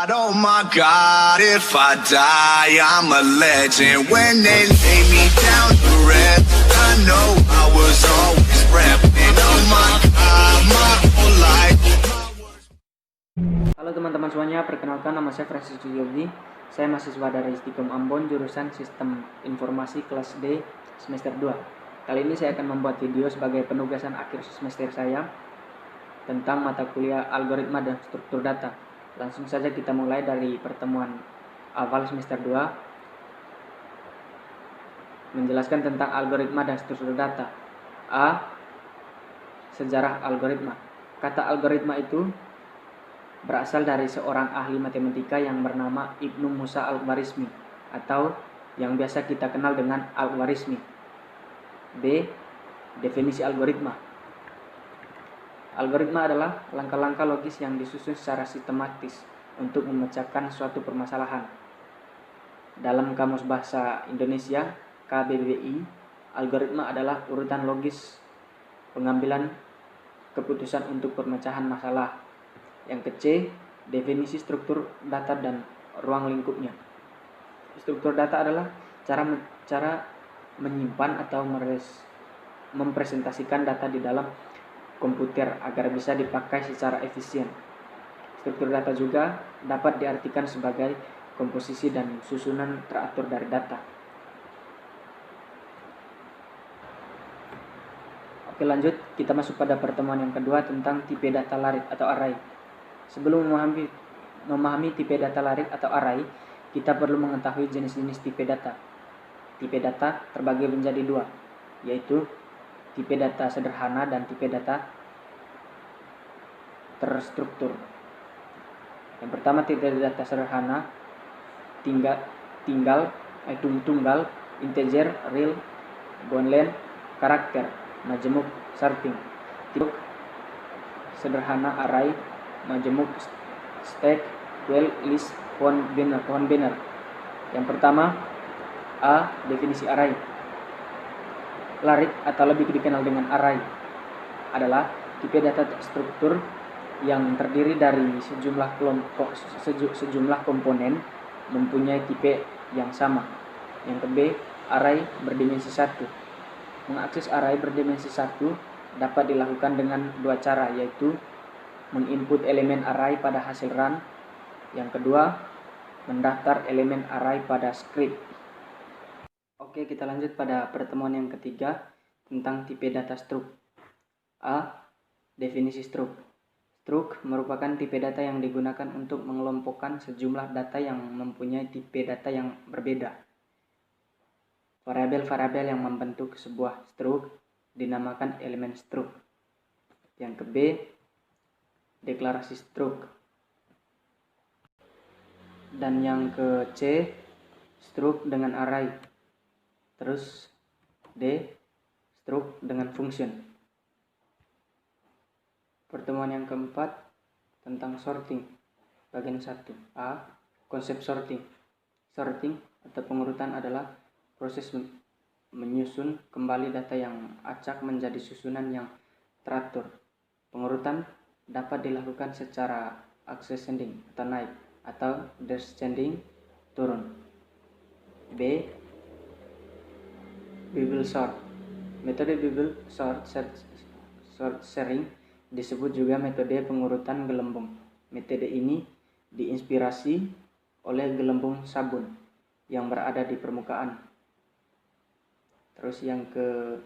God, oh my God, if I die, I'm a legend. When they lay me down to rest, I know I was always repping. Oh my God, my whole life. Halo teman-teman semuanya, perkenalkan nama saya Francis Yogi. Saya mahasiswa dari Istiqom Ambon, jurusan Sistem Informasi kelas D semester 2. Kali ini saya akan membuat video sebagai penugasan akhir semester saya tentang mata kuliah algoritma dan struktur data. Langsung saja kita mulai dari pertemuan awal semester 2, menjelaskan tentang algoritma dan struktur data. A. Sejarah algoritma. Kata algoritma itu berasal dari seorang ahli matematika yang bernama Ibnu Musa al-Khwarizmi, atau yang biasa kita kenal dengan al-Khwarizmi. B. Definisi algoritma. Algoritma adalah langkah-langkah logis yang disusun secara sistematis untuk memecahkan suatu permasalahan. Dalam Kamus Bahasa Indonesia KBBI, algoritma adalah urutan logis pengambilan keputusan untuk pemecahan masalah. Yang ke C, definisi struktur data dan ruang lingkupnya. Struktur data adalah cara menyimpan atau mempresentasikan data di dalam komputer agar bisa dipakai secara efisien. Struktur data juga dapat diartikan sebagai komposisi dan susunan teratur dari data. Oke, lanjut, kita masuk pada pertemuan yang kedua tentang tipe data larik atau array. Sebelum memahami tipe data larik atau array, kita perlu mengetahui jenis-jenis tipe data. Tipe data terbagi menjadi dua, yaitu tipe data sederhana dan tipe data terstruktur. Yang pertama, tipe data sederhana tunggal, integer, real, boolean, karakter, majemuk, sorting. Tipe sederhana array, majemuk, stack, well, list, pohon binary. Yang pertama, A. Definisi array. Larik atau lebih dikenal dengan array adalah tipe data struktur yang terdiri dari sejumlah komponen mempunyai tipe yang sama. Yang ke B, array berdimensi 1. Mengakses array berdimensi 1 dapat dilakukan dengan dua cara, yaitu menginput elemen array pada hasil run. Yang kedua, mendaftar elemen array pada script. Oke, kita lanjut pada pertemuan yang ketiga tentang tipe data struk. A. Definisi struk. Struk merupakan tipe data yang digunakan untuk mengelompokkan sejumlah data yang mempunyai tipe data yang berbeda. Variabel-variabel yang membentuk sebuah struk dinamakan elemen struk. Yang ke B, deklarasi struk. Dan yang ke C, struk dengan array. Terus D, struk dengan function. Pertemuan yang keempat tentang sorting. Bagian 1. A. Konsep sorting. Sorting atau pengurutan adalah proses menyusun kembali data yang acak menjadi susunan yang teratur. Pengurutan dapat dilakukan secara ascending atau naik, atau descending turun. B. Bubble sort. Metode bubble sort sharing disebut juga metode pengurutan gelembung. Metode ini diinspirasi oleh gelembung sabun yang berada di permukaan. Terus yang ke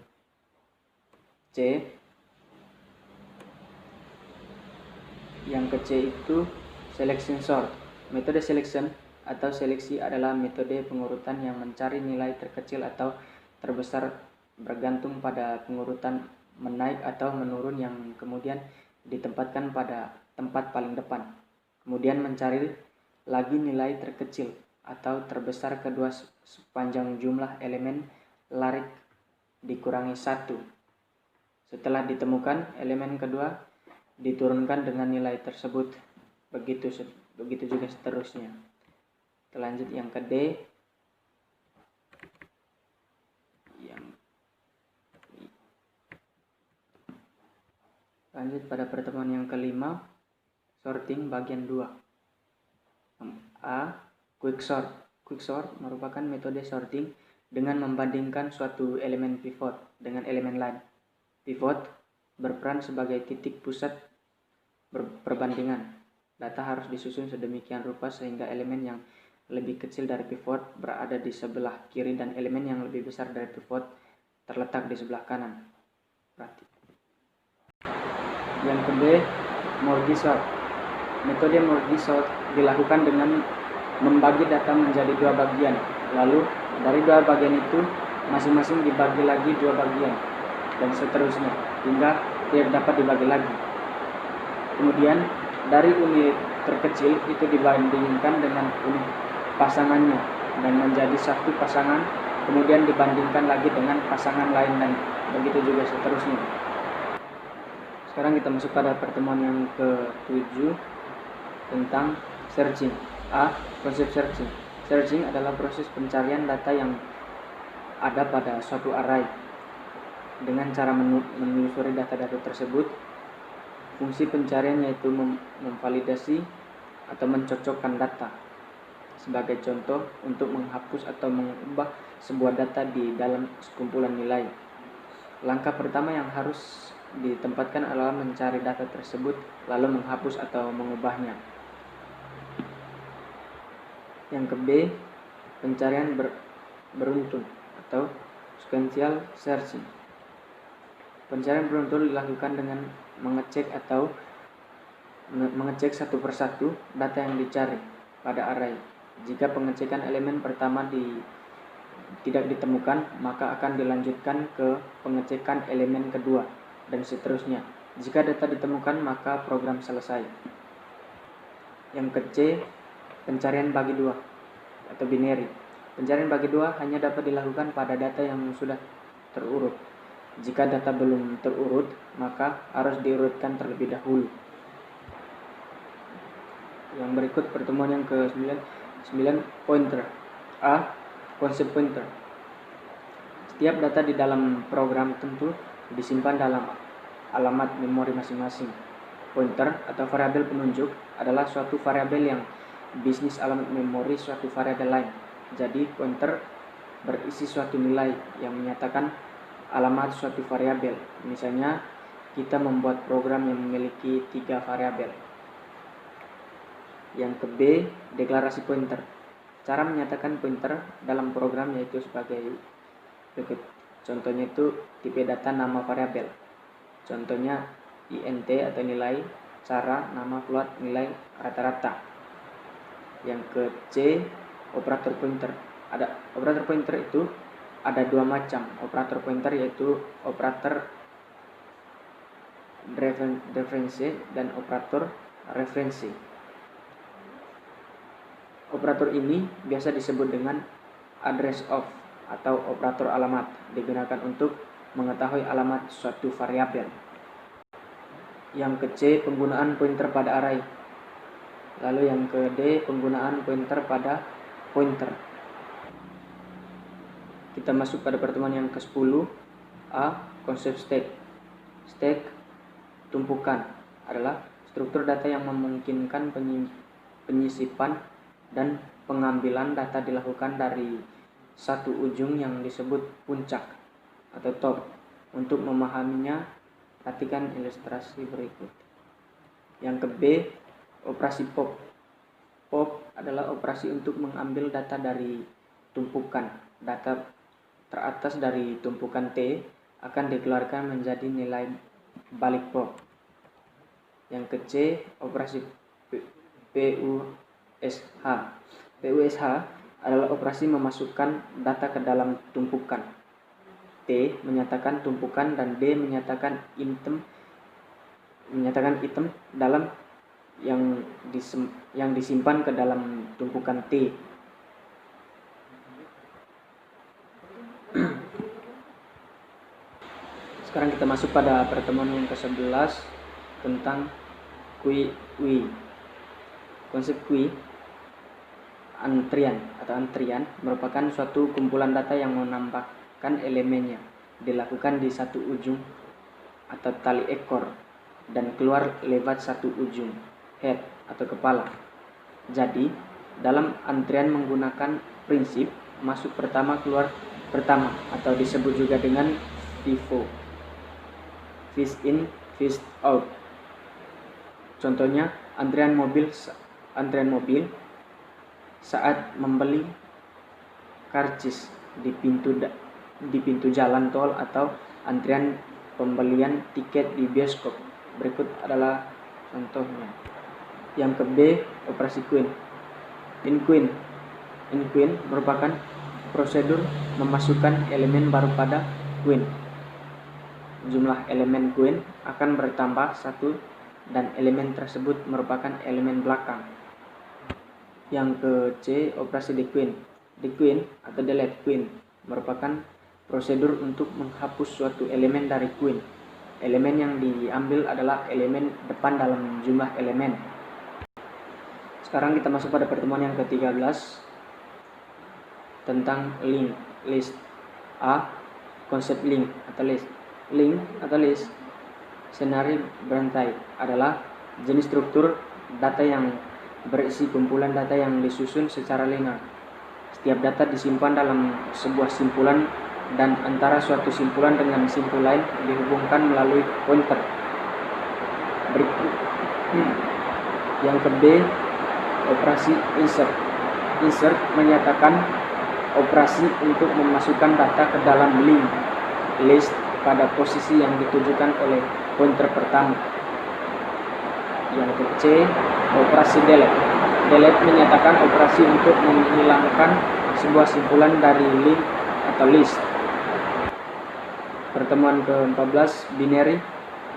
C. Yang ke C itu selection sort. Metode selection atau seleksi adalah metode pengurutan yang mencari nilai terkecil atau terbesar bergantung pada pengurutan menaik atau menurun yang kemudian ditempatkan pada tempat paling depan. Kemudian mencari lagi nilai terkecil atau terbesar kedua sepanjang jumlah elemen larik dikurangi 1. Setelah ditemukan elemen kedua, diturunkan dengan nilai tersebut, begitu juga seterusnya. Kita lanjut yang ke D. Lanjut pada pertemuan yang kelima, sorting bagian 2. A. Quicksort. Quicksort merupakan metode sorting dengan membandingkan suatu elemen pivot dengan elemen lain. Pivot berperan sebagai titik pusat perbandingan. Data harus disusun sedemikian rupa sehingga elemen yang lebih kecil dari pivot berada di sebelah kiri dan elemen yang lebih besar dari pivot terletak di sebelah kanan. Berarti. Yang kedua, Morgey sort. Metode Morgey sort dilakukan dengan membagi data menjadi dua bagian. Lalu dari dua bagian itu masing-masing dibagi lagi dua bagian dan seterusnya hingga tidak dapat dibagi lagi. Kemudian dari unit terkecil itu dibandingkan dengan unit pasangannya dan menjadi satu pasangan, kemudian dibandingkan lagi dengan pasangan lain dan begitu juga seterusnya. Sekarang kita masuk pada pertemuan yang ke-7 tentang searching. A. Konsep searching. Searching adalah proses pencarian data yang ada pada suatu array. Dengan cara menelusuri data-data tersebut, fungsi pencarian yaitu memvalidasi atau mencocokkan data. Sebagai contoh, untuk menghapus atau mengubah sebuah data di dalam sekumpulan nilai. Langkah pertama yang harus ditempatkan adalah mencari data tersebut, lalu menghapus atau mengubahnya. Yang ke-B, pencarian beruntun atau sequential searching. Pencarian beruntun dilakukan dengan mengecek satu persatu data yang dicari pada array. Jika pengecekan elemen pertama tidak ditemukan, maka akan dilanjutkan ke pengecekan elemen kedua dan seterusnya. Jika data ditemukan, maka program selesai. Yang ke-C, pencarian bagi dua atau binary. Pencarian bagi dua hanya dapat dilakukan pada data yang sudah terurut. Jika data belum terurut, maka harus diurutkan terlebih dahulu. Yang berikut pertemuan yang ke-9, pointer. A. Konsep pointer. Setiap data di dalam program tentu disimpan dalam alamat memori masing-masing. Pointer atau variabel penunjuk adalah suatu variabel yang bisnis alamat memori suatu variabel lain. Jadi pointer berisi suatu nilai yang menyatakan alamat suatu variabel. Misalnya kita membuat program yang memiliki 3 variabel. Yang ke-B, deklarasi pointer. Cara menyatakan pointer dalam program yaitu sebagai berikut. Contohnya itu tipe data nama variabel. Contohnya int atau nilai, cara, nama, float, nilai, rata-rata. Yang ke-C, operator pointer. Operator pointer itu ada 2 macam. Operator pointer yaitu operator referensi dan operator referensi. Operator ini biasa disebut dengan address of atau operator alamat, digunakan untuk mengetahui alamat suatu variabel. Yang ke-C, penggunaan pointer pada array. Lalu yang ke-D, penggunaan pointer pada pointer. Kita masuk pada pertemuan yang ke-10. A. Konsep stack. Stack, tumpukan, adalah struktur data yang memungkinkan penyisipan dan pengambilan data dilakukan dari satu ujung yang disebut puncak atau top. Untuk memahaminya, perhatikan ilustrasi berikut. Yang ke-B, operasi pop. Pop adalah operasi untuk mengambil data dari tumpukan. Data teratas dari tumpukan T akan dikeluarkan menjadi nilai balik pop. Yang ke-C, operasi PUSH. PUSH adalah operasi memasukkan data ke dalam tumpukan. T menyatakan tumpukan dan D menyatakan item dalam yang disimpan ke dalam tumpukan T. Sekarang kita masuk pada pertemuan yang ke-11 tentang queue. Konsep queue antrian merupakan suatu kumpulan data yang menambahkan elemennya, dilakukan di satu ujung atau tali ekor dan keluar lewat satu ujung head atau kepala. Jadi dalam antrian menggunakan prinsip masuk pertama keluar pertama atau disebut juga dengan FIFO, first in first out. Contohnya antrian mobil saat membeli karcis di pintu jalan tol atau antrian pembelian tiket di bioskop. Berikut adalah contohnya. Yang ke B, operasi Queen. In Queen merupakan prosedur memasukkan elemen baru pada Queen. Jumlah elemen Queen akan bertambah 1 dan elemen tersebut merupakan elemen belakang. Yang ke C, operasi dequeen. Dequeen atau delete queen merupakan prosedur untuk menghapus suatu elemen dari queen. Elemen yang diambil adalah elemen depan dalam jumlah elemen. Sekarang kita masuk pada pertemuan yang ke-13 tentang list. A. Konsep link atau list. Link atau list senari berantai adalah jenis struktur data yang berisi kumpulan data yang disusun secara linear. Setiap data disimpan dalam sebuah simpulan dan antara suatu simpulan dengan simpul lain dihubungkan melalui pointer. Berikut. Yang ke B, operasi insert. Insert menyatakan operasi untuk memasukkan data ke dalam list pada posisi yang ditujukan oleh pointer pertama. Yang ke C, operasi delete. Delete menyatakan operasi untuk menghilangkan sebuah simpulan dari link atau list. Pertemuan ke-14, binary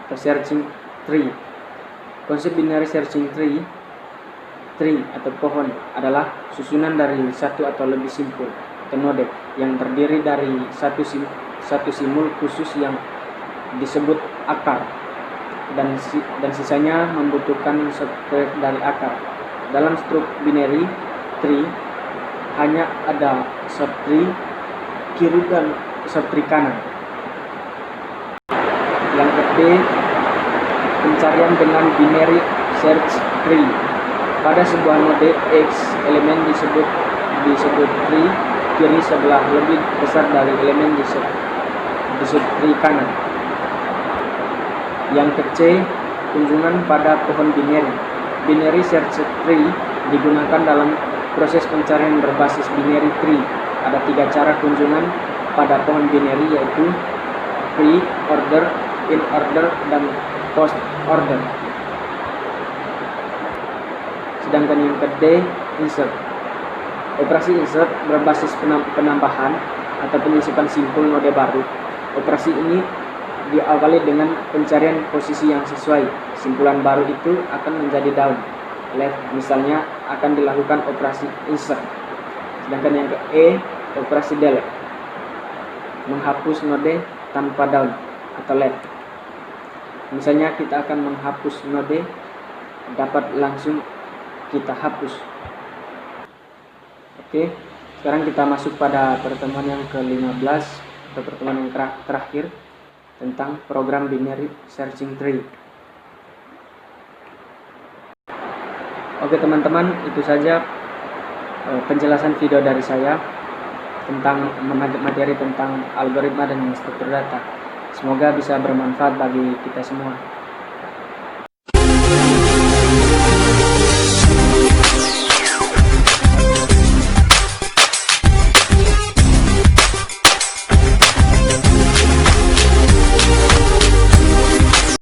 atau searching tree. Konsep binary searching tree atau pohon adalah susunan dari satu atau lebih simpul atau node yang terdiri dari satu simul khusus yang disebut akar dan sisanya membutuhkan subtree dari akar. Dalam struktur binary tree hanya ada subtree kiri dan subtree kanan. Yang ke D, pencarian dengan binary search tree. Pada sebuah node X, elemen disebut tree kiri sebelah lebih besar dari elemen di subtree kanan. Yang ke C, kunjungan pada pohon binary. Binary search tree digunakan dalam proses pencarian berbasis binary tree. Ada 3 cara kunjungan pada pohon binary, yaitu pre order, in order, dan post order. Sedangkan yang ke D, insert. Operasi insert berbasis penambahan atau penyisipan simpul node baru. Operasi ini diawali dengan pencarian posisi yang sesuai. Simpulan baru itu akan menjadi down, left misalnya, akan dilakukan operasi insert. Sedangkan yang ke E, operasi delete, menghapus node tanpa down atau left. Misalnya kita akan menghapus node, dapat langsung kita hapus. Oke, sekarang kita masuk pada pertemuan yang ke-15 atau pertemuan yang terakhir tentang program binary searching tree. Oke teman-teman, itu saja penjelasan video dari saya tentang materi tentang algoritma dan struktur data. Semoga bisa bermanfaat bagi kita semua.